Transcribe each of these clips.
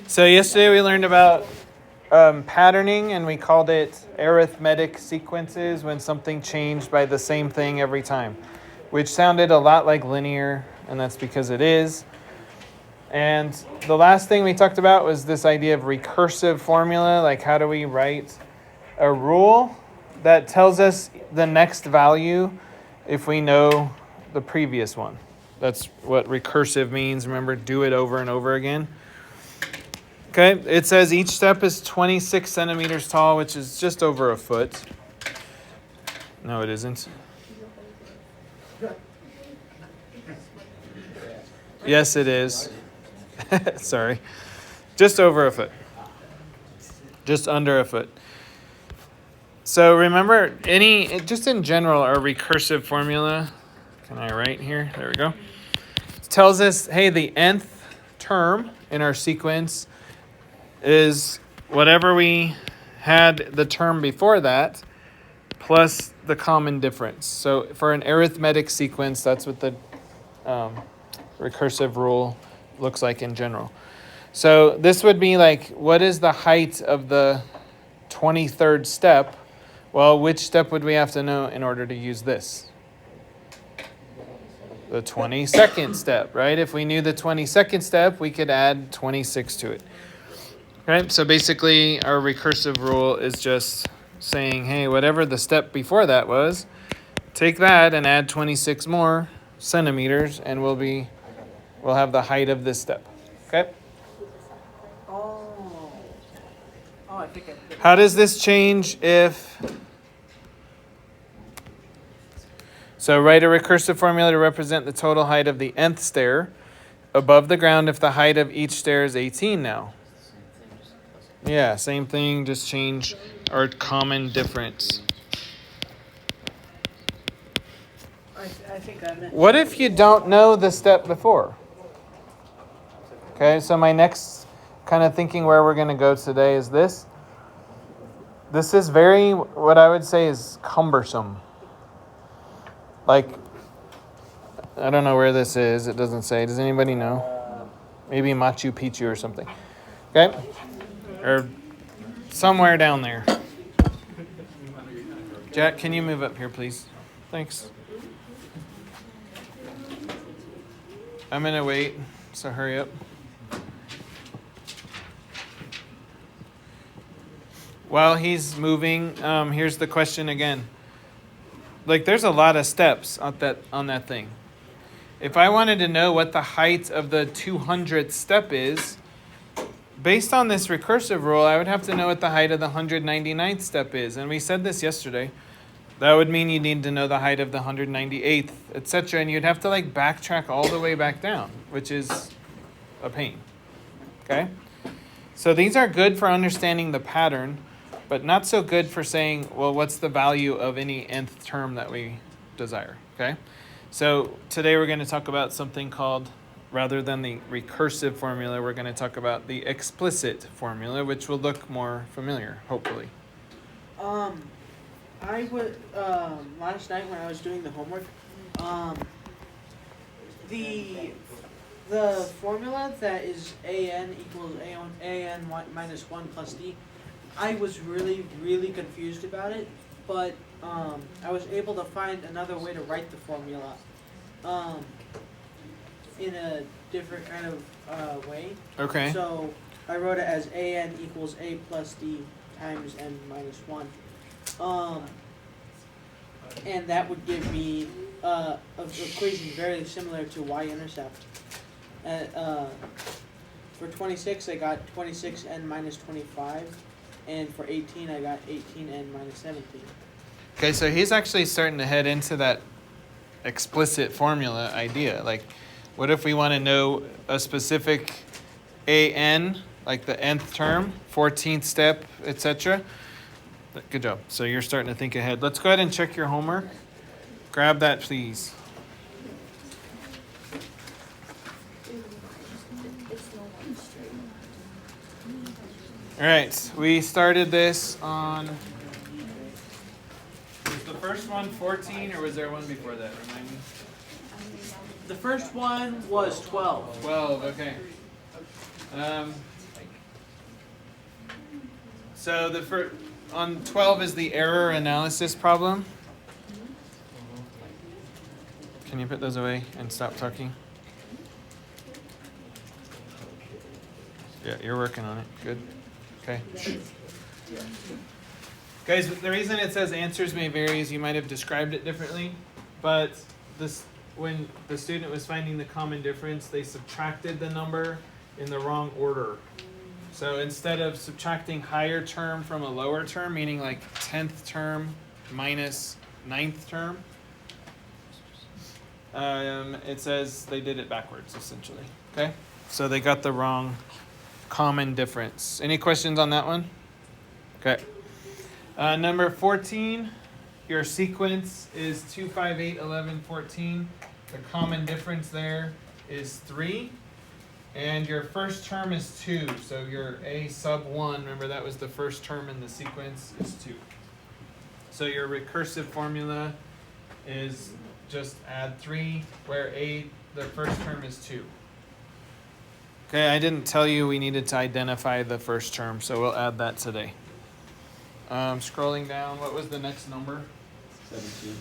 So yesterday we learned about patterning, and we called it arithmetic sequences when something changed by the same thing every time, which sounded a lot like linear, and that's because it is. And the last thing we talked about was this idea of recursive formula, like how do we write a rule that tells us the next value if we know the previous one. That's what recursive means. Remember, do it over and over again. Okay, it says each step is 26 centimeters tall, which is just over a foot. No, it isn't. Yes, it is. Sorry. Just over a foot. Just under a foot. So remember, just in general, our recursive formula, can I write here? There we go. It tells us, hey, the nth term in our sequence is whatever we had the term before that plus the common difference. So for an arithmetic sequence, that's what the recursive rule looks like in general. So this would be like, what is the height of the 23rd step? Well, which step would we have to know in order to use this? The 22nd step, right? If we knew the 22nd step, we could add 26 to it. Right? So basically, our recursive rule is just saying, hey, whatever the step before that was, take that and add 26 more centimeters, and we'll have the height of this step. Okay? I think How does this change if... So write a recursive formula to represent the total height of the nth stair above the ground if the height of each stair is 18 now. Yeah, same thing, just change our common difference. I think I meant. What if you don't know the step before? Okay, so my next kind of thinking where we're going to go today is this. This is very, what I would say is cumbersome. Like, I don't know where this is. It doesn't say. Does anybody know? Maybe Machu Picchu or something. Okay? Or somewhere down there. Jack, can you move up here, please? Thanks. I'm going to wait, so hurry up. While he's moving, here's the question again. Like, there's a lot of steps on that thing. If I wanted to know what the height of the 200th step is, based on this recursive rule, I would have to know what the height of the 199th step is. And we said this yesterday. That would mean you need to know the height of the 198th, etc. And you'd have to backtrack all the way back down, which is a pain. Okay? So these are good for understanding the pattern, but not so good for saying, well, what's the value of any nth term that we desire, okay? So today we're going to talk about something called, rather than the recursive formula, we're going to talk about the explicit formula, which will look more familiar, hopefully. I would, last night when I was doing the homework, the formula that is an equals an minus 1 plus d, I was really, really confused about it, but I was able to find another way to write the formula in a different kind of way. Okay. So I wrote it as an equals a plus d times n minus 1. And that would give me an equation very similar to y-intercept. For 26, I got 26n minus 25. And for 18, I got 18n minus 17. Okay, so he's actually starting to head into that explicit formula idea. Like, what if we want to know a specific an, like the nth term, 14th step, etc.? Good job. So you're starting to think ahead. Let's go ahead and check your homework. Grab that, please. All right, we started this on, was the first one 14 or was there one before that? Remind me. The first one was 12. 12, okay. So on 12 is the error analysis problem. Can you put those away and stop talking? Yeah, you're working on it. Good. Okay. Guys, the reason it says answers may vary is you might have described it differently, but when the student was finding the common difference, they subtracted the number in the wrong order. So instead of subtracting higher term from a lower term, meaning like 10th term minus 9th term, it says they did it backwards, essentially. Okay? So they got the wrong common difference. Any questions on that one? Okay. Number 14, your sequence is 2, 5, 8, 11, 14. The common difference there is 3. And your first term is 2. So your A sub 1, remember that was the first term in the sequence, is 2. So your recursive formula is just add 3, where A, the first term is 2. Okay, I didn't tell you we needed to identify the first term, so we'll add that today. Scrolling down, what was the next number? 17.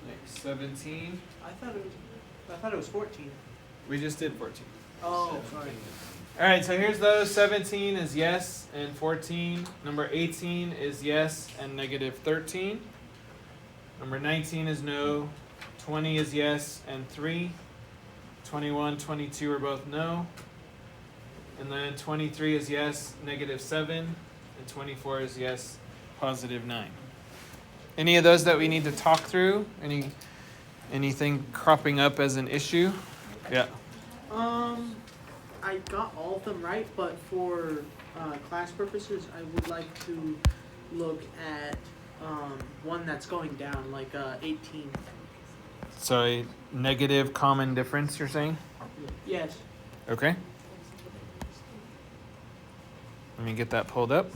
Next, 17. I thought it was 14. We just did 14. Oh, sorry. All right, so here's those. 17 is yes and 14. Number 18 is yes and negative 13. Number 19 is no. 20 is yes and 3. 21, 22 are both no. And then 23 is yes, negative 7. And 24 is yes, positive 9. Any of those that we need to talk through? Anything cropping up as an issue? Yeah. I got all of them right, but for class purposes, I would like to look at one that's going down, like 18. So a negative common difference, you're saying? Yes. Okay. Let me get that pulled up.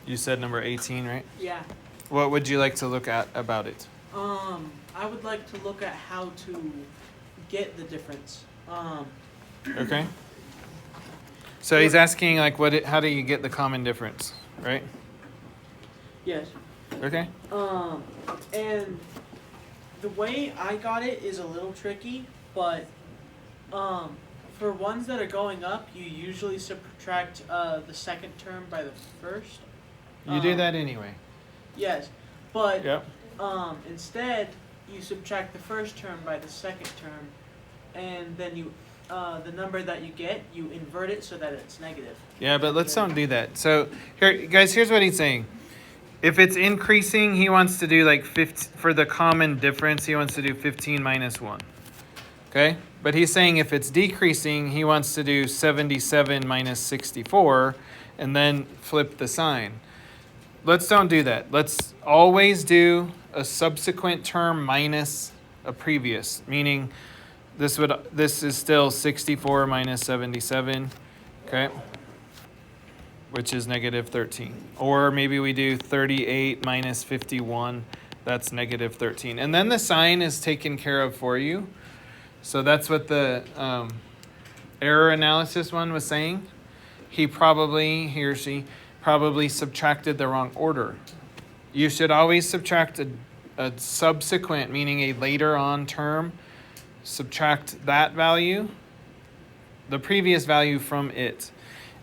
You said number 18, right? Yeah. What would you like to look at about it? I would like to look at how to get the difference. Okay. So he's asking like how do you get the common difference, right? Yes. Okay. And the way I got it is a little tricky, but for ones that are going up, you usually subtract the second term by the first. You do that anyway. Yes, but Yep. instead you subtract the first term by the second term, and then you the number that you get, you invert it so that it's negative. Yeah, but let's don't do that. So here, guys, here's what he's saying. If it's increasing, he wants to do like 15, for the common difference, he wants to do 15 minus 1. Okay? But he's saying if it's decreasing, he wants to do 77 minus 64 and then flip the sign. Let's don't do that. Let's always do a subsequent term minus a previous, meaning this is still 64 minus 77, okay? Which is negative 13. Or maybe we do 38 minus 51, that's negative 13. And then the sign is taken care of for you. So that's what the error analysis one was saying. He or she probably subtracted the wrong order. You should always subtract a subsequent, meaning a later on term, subtract that value, the previous value from it.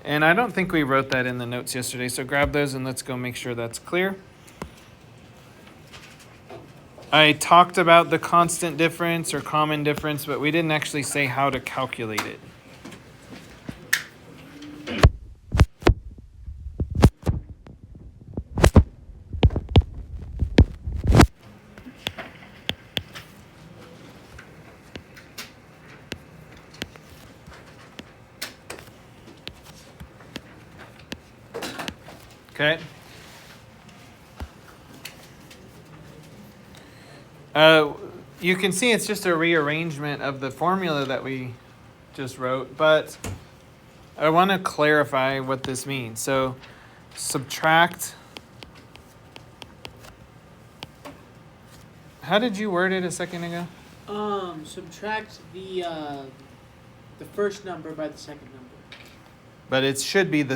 And I don't think we wrote that in the notes yesterday, so grab those and let's go make sure that's clear. I talked about the constant difference or common difference, but we didn't actually say how to calculate it. Okay. You can see it's just a rearrangement of the formula that we just wrote, but I want to clarify what this means. So subtract How did you word it a second ago? Subtract the first number by the second number. But it should be the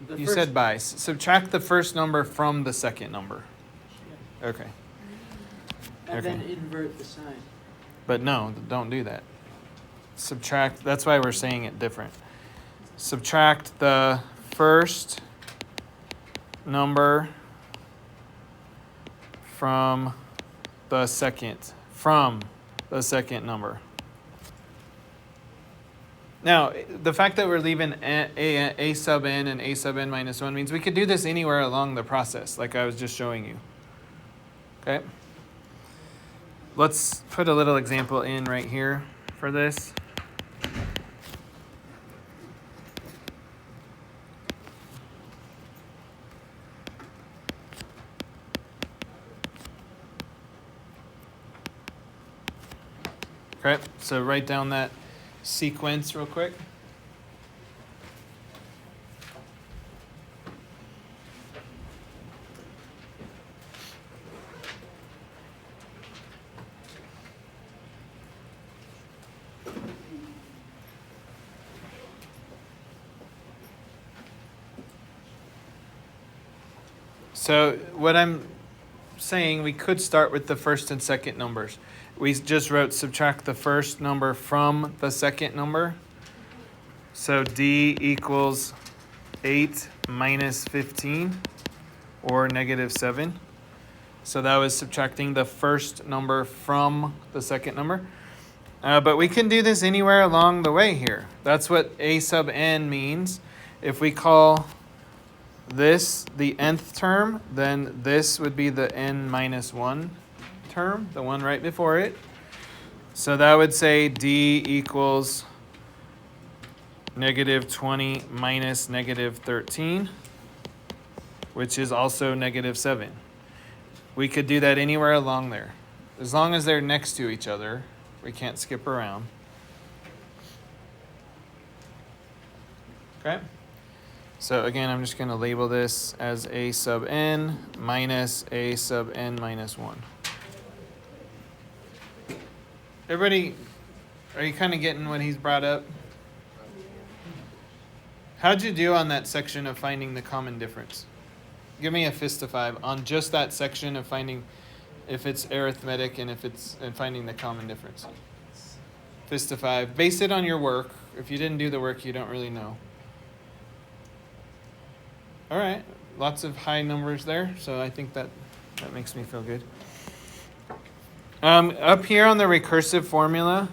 You first, said by. Subtract the first number from the second number. Yeah. Okay. And then invert the sign. But no, don't do that. Subtract. That's why we're saying it different. Subtract the first number from the second number. Now, the fact that we're leaving a sub n and a sub n minus 1 means we could do this anywhere along the process, like I was just showing you. Okay? Let's put a little example in right here for this. Okay, so write down that sequence real quick. So what I'm saying, we could start with the first and second numbers. We just wrote subtract the first number from the second number. So D equals 8 minus 15, or negative 7. So that was subtracting the first number from the second number. But we can do this anywhere along the way here. That's what a sub n means. If we call this the nth term, then this would be the n minus 1 term, the one right before it. So that would say D equals negative 20 minus negative 13, which is also negative 7. We could do that anywhere along there. As long as they're next to each other, we can't skip around. Okay? So again, I'm just going to label this as a sub n minus a sub n minus 1. Everybody, are you kind of getting what he's brought up? How'd you do on that section of finding the common difference? Give me a fist of 5 on just that section of finding if it's arithmetic and finding the common difference. Fist of 5. Base it on your work. If you didn't do the work, you don't really know. All right, lots of high numbers there, so I think that makes me feel good. Up here on the recursive formula,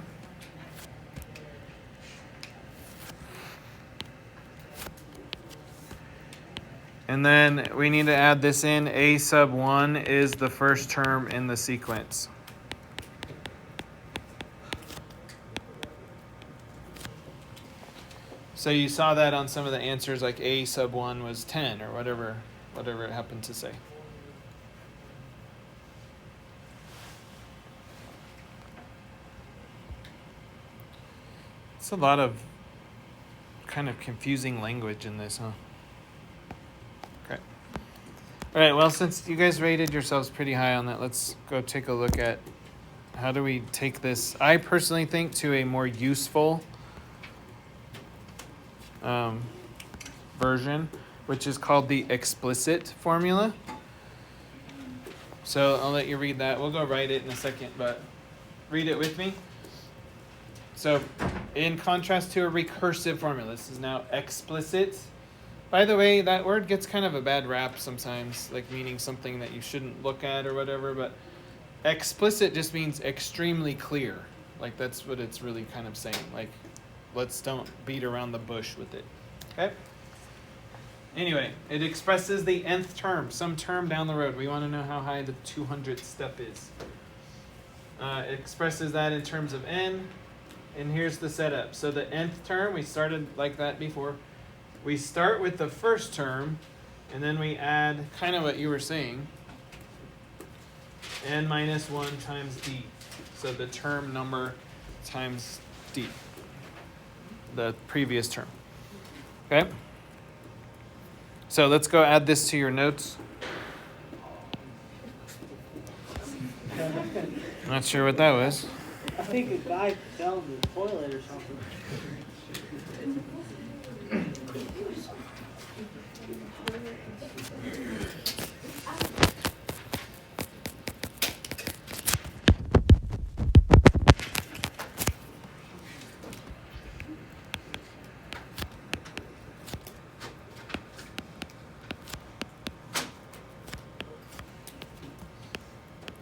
and then we need to add this in. A sub 1 is the first term in the sequence. So you saw that on some of the answers, like a sub 1 was 10 or whatever it happened to say. It's a lot of kind of confusing language in this, huh? Okay. All right, well, since you guys rated yourselves pretty high on that, let's go take a look at how do we take this, I personally think, to a more useful version, which is called the explicit formula. So I'll let you read that. We'll go write it in a second, but read it with me. So in contrast to a recursive formula, this is now explicit. By the way, that word gets kind of a bad rap sometimes, like meaning something that you shouldn't look at or whatever, but explicit just means extremely clear. Like that's what it's really kind of saying. Like, let's don't beat around the bush with it. Okay? Anyway, it expresses the nth term, some term down the road. We want to know how high the 200th step is. It expresses that in terms of n. And here's the setup. So the nth term, we started like that before. We start with the first term, and then we add kind of what you were saying, n minus 1 times d. So the term number times d, the previous term. Okay? So let's go add this to your notes. Not sure what that was. I think a guy fell in the toilet or something.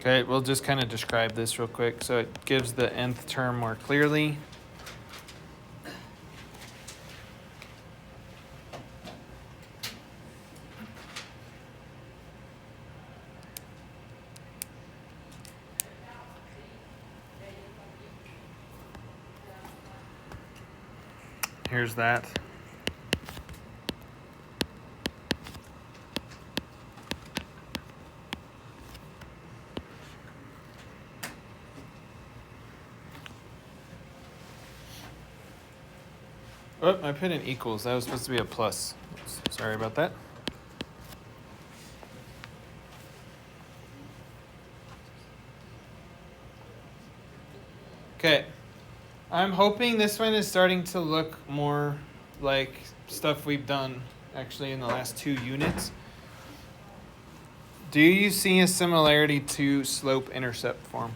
Okay, we'll just kind of describe this real quick. So it gives the nth term more clearly. Here's that. Oh, I put in equals. That was supposed to be a plus. Sorry about that. Okay. I'm hoping this one is starting to look more like stuff we've done actually in the last 2 units. Do you see a similarity to slope-intercept form?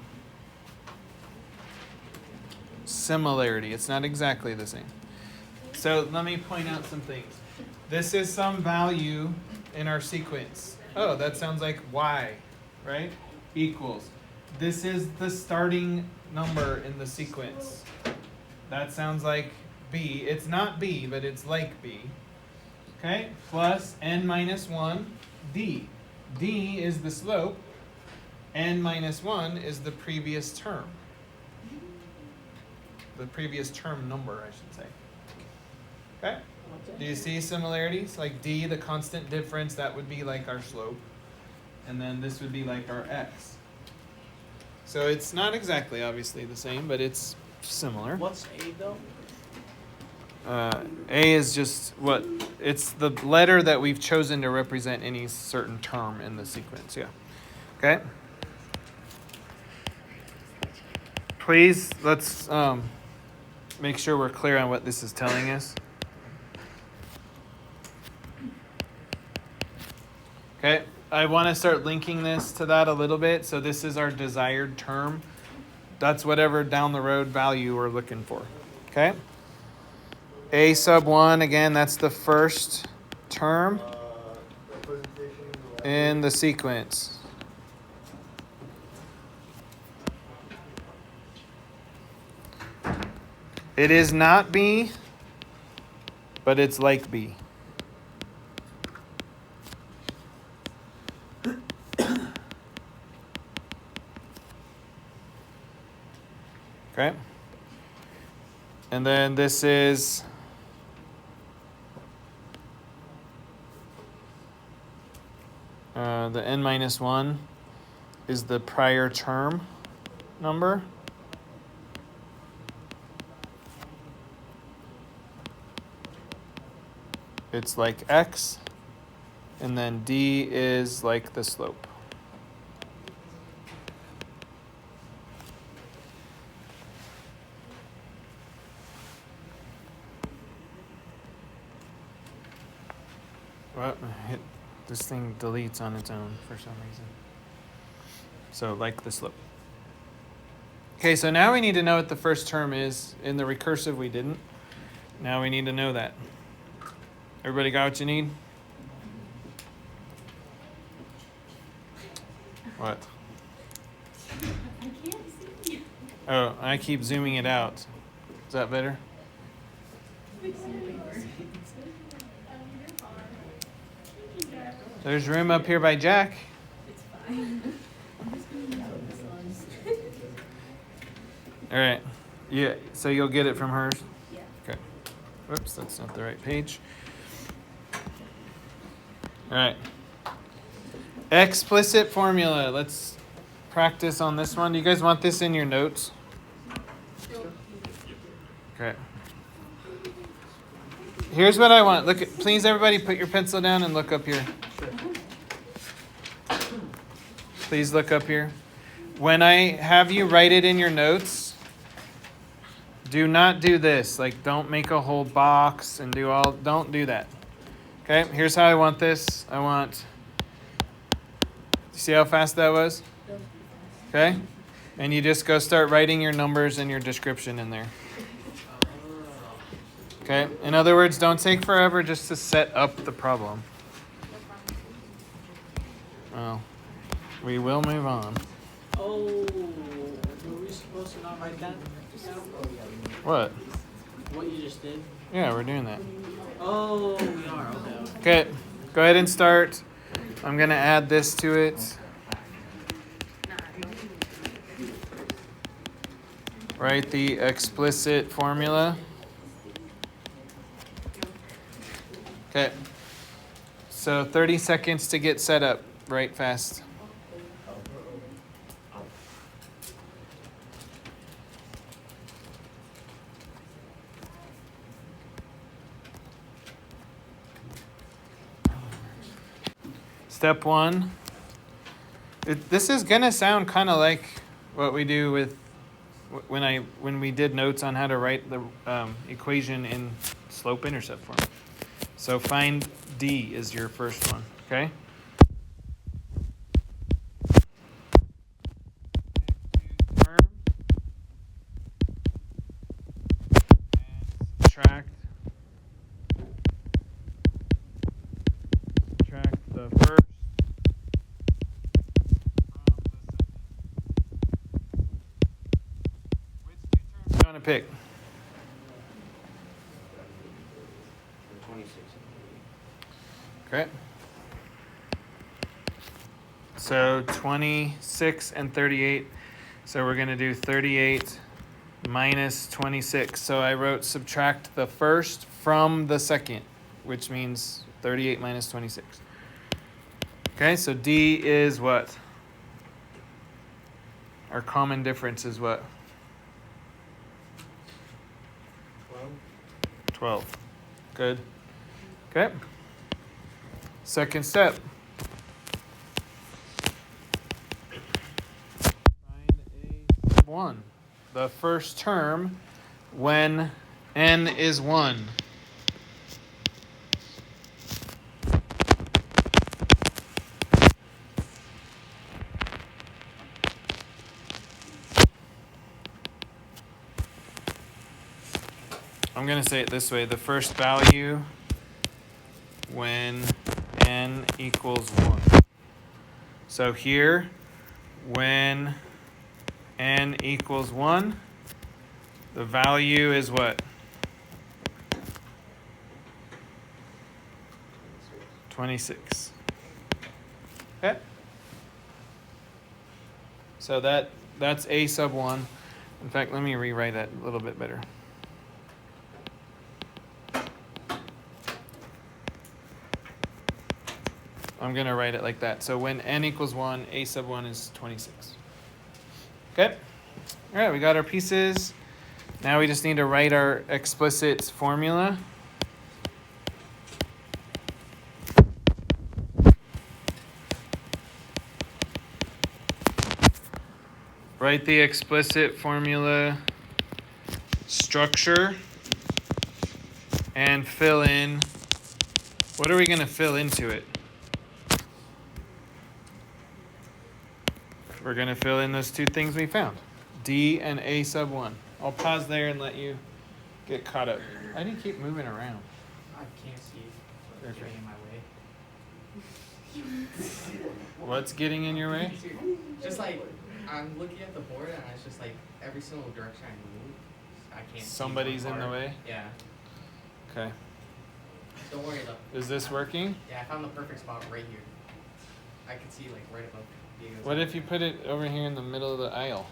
Similarity. It's not exactly the same. So let me point out some things. This is some value in our sequence. Oh, that sounds like y, right? Equals. This is the starting number in the sequence. That sounds like b. It's not b, but it's like b. Okay? Plus n minus 1, d. d is the slope. N minus 1 is the previous term. The previous term number, I should say. Okay? Do you see similarities? Like d, the constant difference, that would be like our slope. And then this would be like our x. So it's not exactly obviously the same, but it's similar. What's A though? A is just what, it's the letter that we've chosen to represent any certain term in the sequence, yeah. Okay? Please, let's make sure we're clear on what this is telling us. Okay, I want to start linking this to that a little bit. So this is our desired term. That's whatever down the road value we're looking for. Okay? A sub 1, again, that's the first term in the sequence. It is not B, but it's like B. Okay? And then this is the n minus 1 is the prior term number. It's like x, and then d is like the slope. Well, this thing deletes on its own for some reason. So like the slope. Okay, so now we need to know what the first term is. In the recursive, we didn't. Now we need to know that. Everybody got what you need? What? I can't see. Oh, I keep zooming it out. Is that better? There's room up here by Jack. It's fine. I'm just gonna use this one. All right. Yeah, so you'll get it from hers? Yeah. Okay. Whoops, that's not the right page. All right. Explicit formula. Let's practice on this one. Do you guys want this in your notes? Okay. Here's what I want. Look at, please everybody put your pencil down and look up here. Please look up here. when I have you write it in your notes, do not do this. Like, don't make a whole box and don't do that. Okay, here's how I want this. See how fast that was? Okay, and you just go start writing your numbers and your description in there. Okay, in other words, don't take forever just to set up the problem. Well, we will move on. Oh, were we supposed to not write that down? What? What you just did? Yeah, we're doing that. Oh, we are. Okay. Okay, go ahead and start. I'm going to add this to it. Write the explicit formula. Okay, so 30 seconds to get set up. Right fast. Step one. This is gonna sound kind of like what we do with when we did notes on how to write the equation in slope-intercept form. So find D is your first one. Okay. Subtract the first from the second. Which two terms do you want to pick? 26. Okay. So 26 and 38. So we're going to do 38 minus 26. So I wrote subtract the first from the second, which means 38 minus 26. Okay, so D is what? Our common difference is what? 12. Good. Okay. Second step. Find a sub 1. The first term when n is 1. I'm going to say it this way. The first value when n equals 1. So here, when n equals 1, the value is what? 26. Okay? So that's a sub 1. In fact, let me rewrite that a little bit better. I'm going to write it like that. So when n equals 1, a sub 1 is 26. Okay? All right, we got our pieces. Now we just need to write our explicit formula. Write the explicit formula structure and fill in. What are we going to fill into it? We're going to fill in those two things we found, D and a sub 1. I'll pause there and let you get caught up. Why do you keep moving around? I can't see what's Okay. getting in my way. What's getting in your way? Just like, I'm looking at the board and it's just like every single direction I move, I can't Somebody's see in one the part. way? Yeah. Okay. Don't worry though. Is this working? Yeah, I found the perfect spot right here. I can see like right above Diego's. What if you put it over here in the middle of the aisle?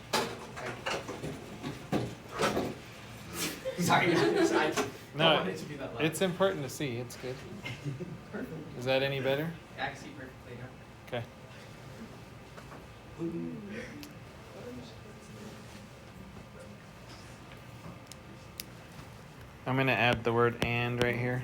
Sorry, guys. I don't No, want it to be that loud. it's important to see. It's good. Is that any better? Yeah, I can see perfectly now. Okay. I'm going to add the word and right here.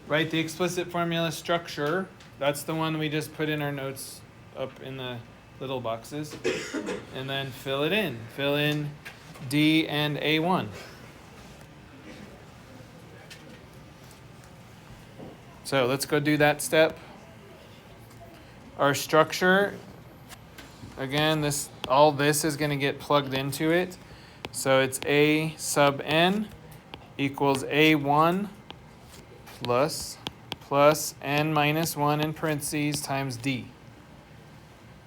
Write the explicit formula structure That's the one we just put in our notes up in the little boxes. And then fill it in. Fill in D and A1. So let's go do that step. Our structure, again, all this is going to get plugged into it. So it's A sub n equals A1 plus n minus 1 in parentheses times D.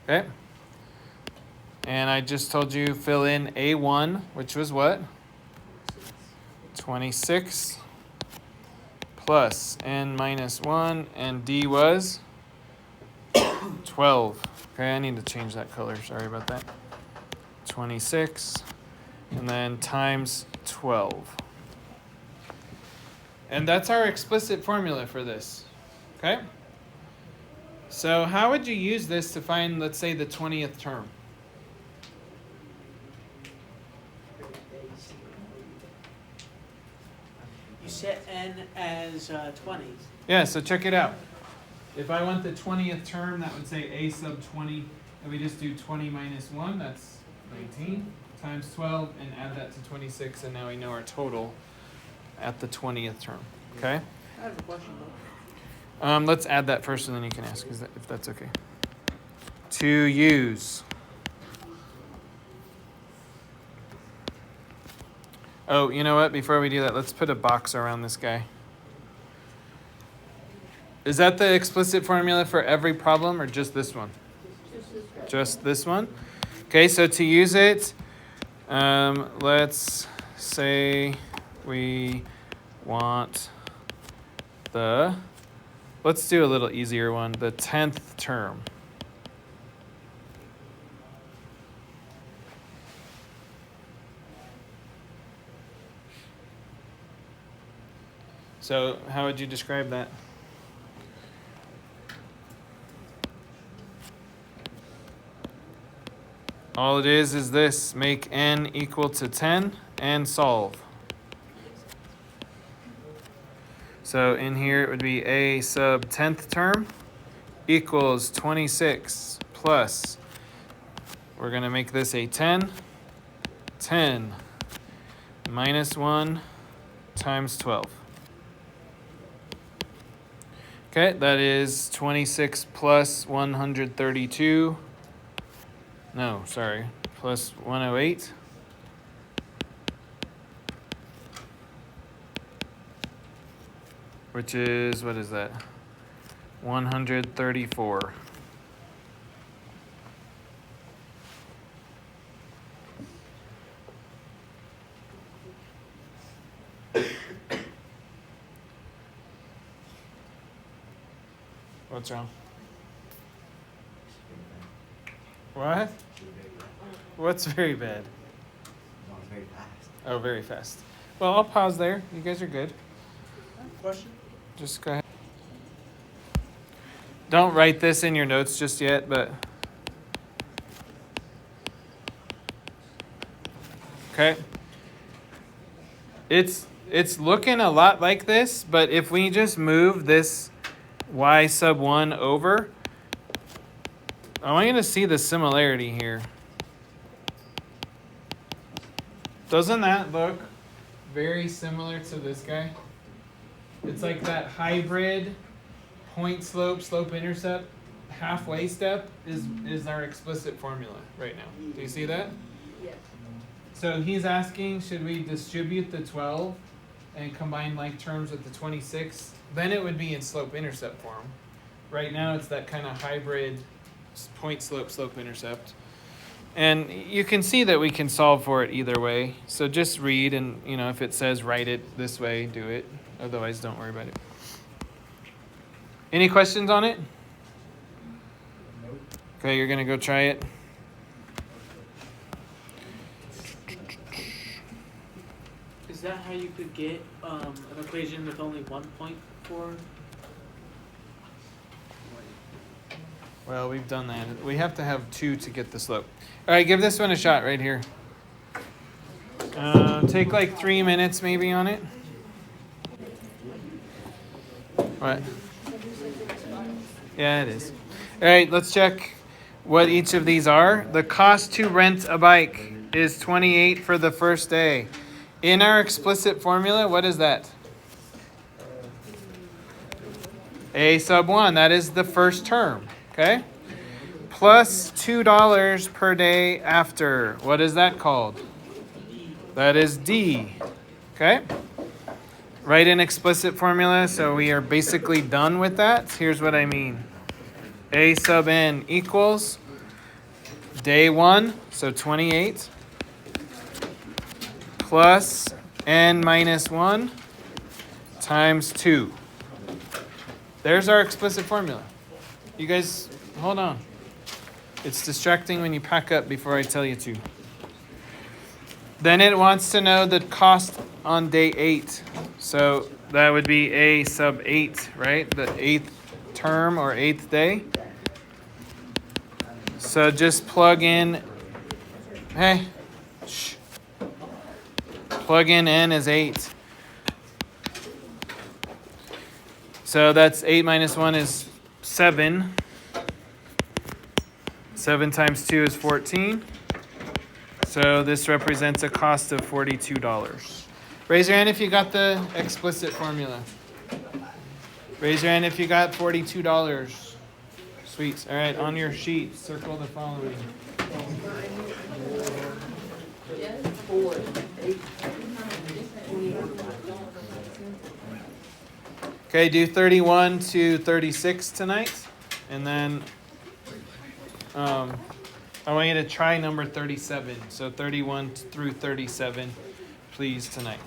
Okay? And I just told you fill in A1, which was what? 26 plus n minus 1, and D was 12. Okay, I need to change that color. Sorry about that. 26, and then times 12. And that's our explicit formula for this. Okay? So how would you use this to find, let's say, the 20th term? You set n as 20. Yeah, so check it out. If I want the 20th term, that would say a sub 20, and we just do 20 minus 1, that's 19, times 12, and add that to 26, and now we know our total at the 20th term. Okay? I have a question though. Let's add that first, and then you can ask if that's okay. To use. Oh, you know what? Before we do that, let's put a box around this guy. Is that the explicit formula for every problem, or just this one? Just this one? Okay, so to use it, let's say we want let's do a little easier one, the 10th term. So how would you describe that? All it is this: make n equal to 10 and solve. So in here it would be a sub 10th term equals 26 plus, we're going to make this a 10, 10 minus 1 times 12. Okay, that is 26 plus 132. No, sorry, plus 108. Which is, what is that? 134. What's wrong? What? What's very bad? Very fast. Oh, very fast. Well, I'll pause there. You guys are good. Question? Just go ahead. Don't write this in your notes just yet, but... Okay. It's looking a lot like this, but if we just move this y sub 1 over, I want you to see the similarity here. Doesn't that look very similar to this guy? It's like that hybrid point slope, slope intercept, halfway step is our explicit formula right now. Do you see that? Yes. So he's asking, should we distribute the 12 and combine like terms with the 26? Then it would be in slope intercept form. Right now it's that kind of hybrid point slope, slope intercept. And you can see that we can solve for it either way. So just read, and if it says write it this way, do it. Otherwise, don't worry about it. Any questions on it? Okay, you're gonna go try it. Is that how you could get an equation with only 1 point for? Well, we've done that. We have to have 2 to get the slope. All right, give this one a shot right here. Take like 3 minutes maybe on it. What? Yeah, it is. All right, let's check what each of these are. The cost to rent a bike is 28 for the first day. In our explicit formula, what is that? A sub 1, that is the first term, okay? Plus $2 per day after. What is that called? That is D, okay? Write an explicit formula, so we are basically done with that. Here's what I mean. A sub n equals day 1, so 28, plus n minus 1 times 2. There's our explicit formula. You guys, hold on. It's distracting when you pack up before I tell you to. Then it wants to know the cost on day 8. So that would be A sub 8, right? The 8th term or 8th day. So just plug in, hey, shh. Plug in n as 8. So that's 8 minus 1 is 7. 7 times 2 is 14. So this represents a cost of $42. Raise your hand if you got the explicit formula. Raise your hand if you got $42. Sweet. All right, on your sheet, circle the following. Okay, do 31 to 36 tonight. And then I want you to try number 37. So 31 through 37, please, tonight.